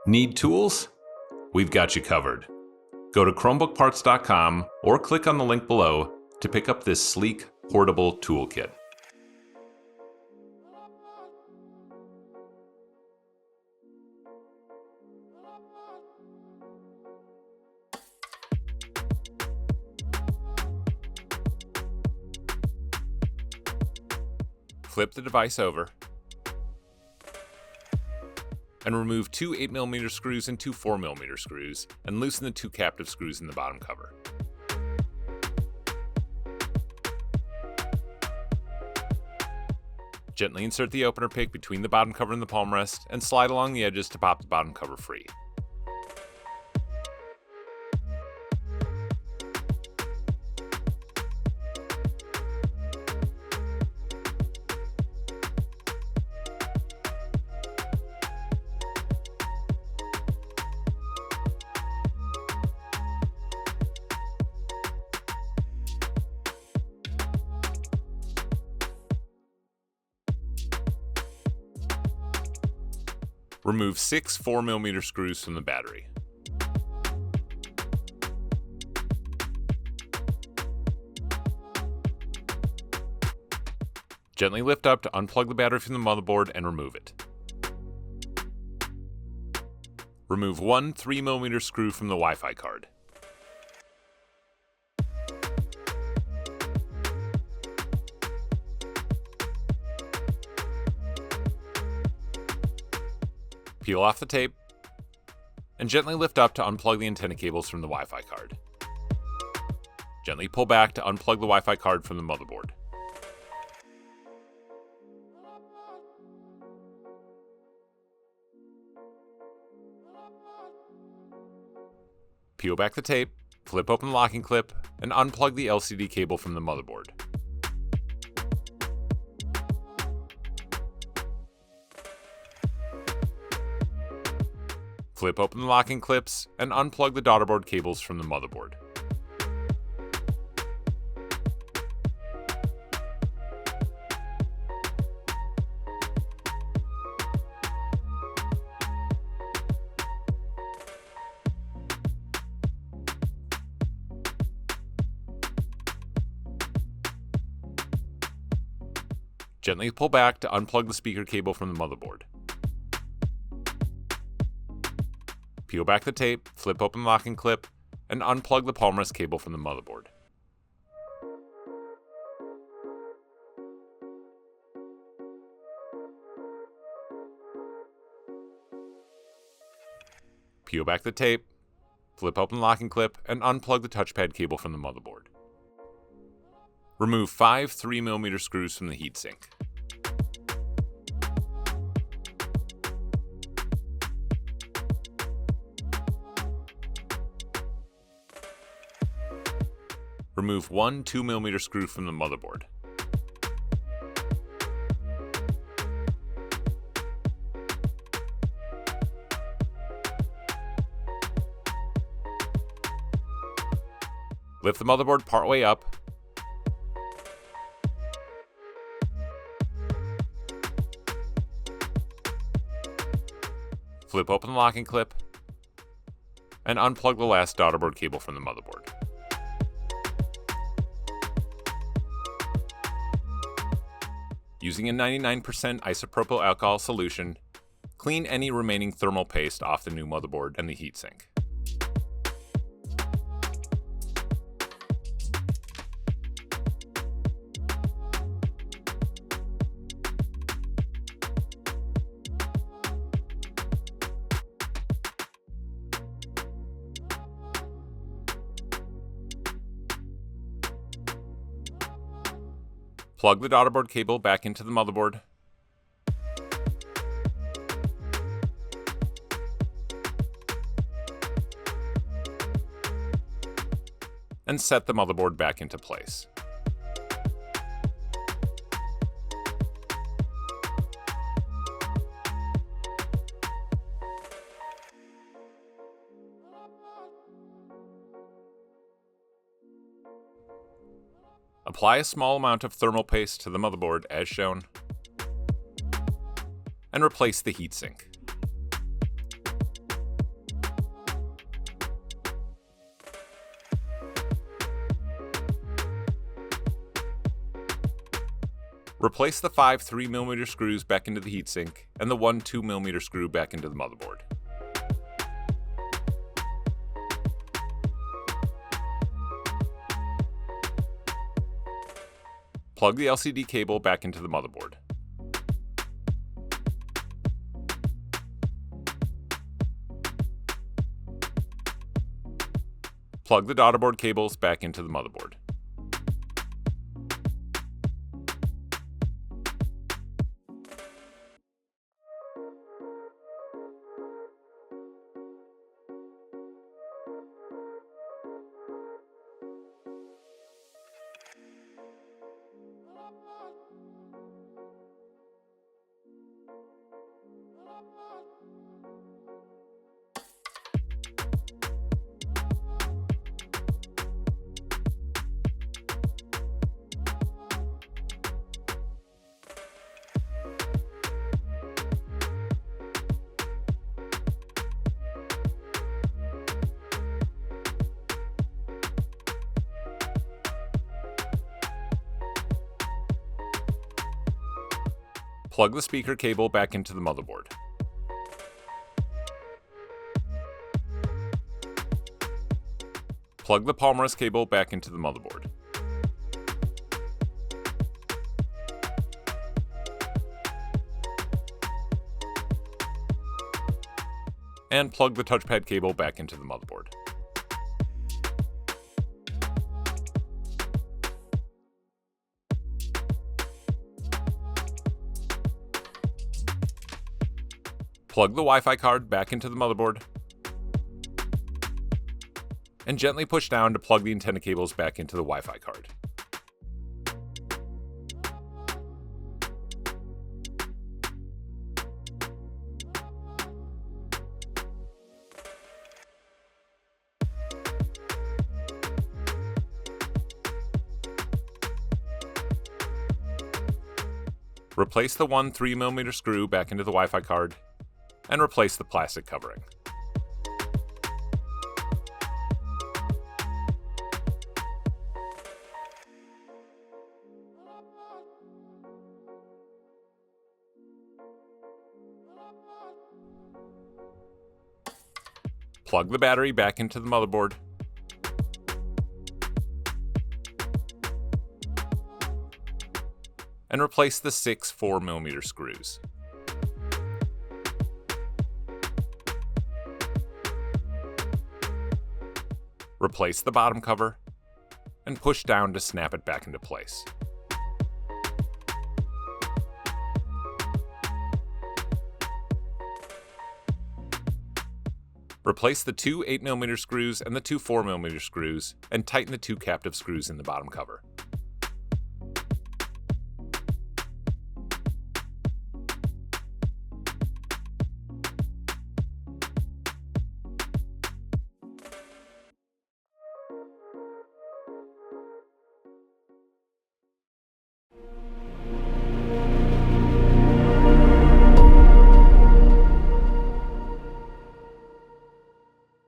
Need tools? We've got you covered. Go to ChromebookParts.com or click on the link below to pick up this sleek, portable toolkit. Flip the device over and remove two 8mm screws and two 4mm screws, and loosen the two captive screws in the bottom cover. Gently insert the opener pick between the bottom cover and the palm rest, and slide along the edges to pop the bottom cover free. Remove 6 4mm screws from the battery. Gently lift up to unplug the battery from the motherboard and remove it. Remove one 3mm screw from the Wi-Fi card. Peel off the tape, and gently lift up to unplug the antenna cables from the Wi-Fi card. Gently pull back to unplug the Wi-Fi card from the motherboard. Peel back the tape, flip open the locking clip, and unplug the LCD cable from the motherboard. Flip open the locking clips and unplug the daughterboard cables from the motherboard. Gently pull back to unplug the speaker cable from the motherboard. Peel back the tape, flip open the locking clip, and unplug the palm rest cable from the motherboard. Peel back the tape, flip open the locking clip, and unplug the touchpad cable from the motherboard. Remove 5 3mm screws from the heatsink. Remove one 2mm screw from the motherboard. Lift the motherboard partway up. Flip open the locking clip and unplug the last daughterboard cable from the motherboard. Using a 99% isopropyl alcohol solution, clean any remaining thermal paste off the new motherboard and the heatsink. Plug the daughterboard cable back into the motherboard. And set the motherboard back into place. Apply a small amount of thermal paste to the motherboard as shown, and replace the heatsink. Replace the 5 3mm screws back into the heatsink and the 1 2mm screw back into the motherboard. Plug the LCD cable back into the motherboard. Plug the daughterboard cables back into the motherboard. Plug the speaker cable back into the motherboard. Plug the Palmrest cable back into the motherboard. And plug the touchpad cable back into the motherboard. Plug the Wi-Fi card back into the motherboard, and gently push down to plug the antenna cables back into the Wi-Fi card. Replace the 1 3mm screw back into the Wi-Fi card, and replace the plastic covering. Plug the battery back into the motherboard, and replace the 6 4mm screws. Replace the bottom cover, and push down to snap it back into place. Replace the 2 8mm screws and the 2 4mm screws, and tighten the 2 captive screws in the bottom cover.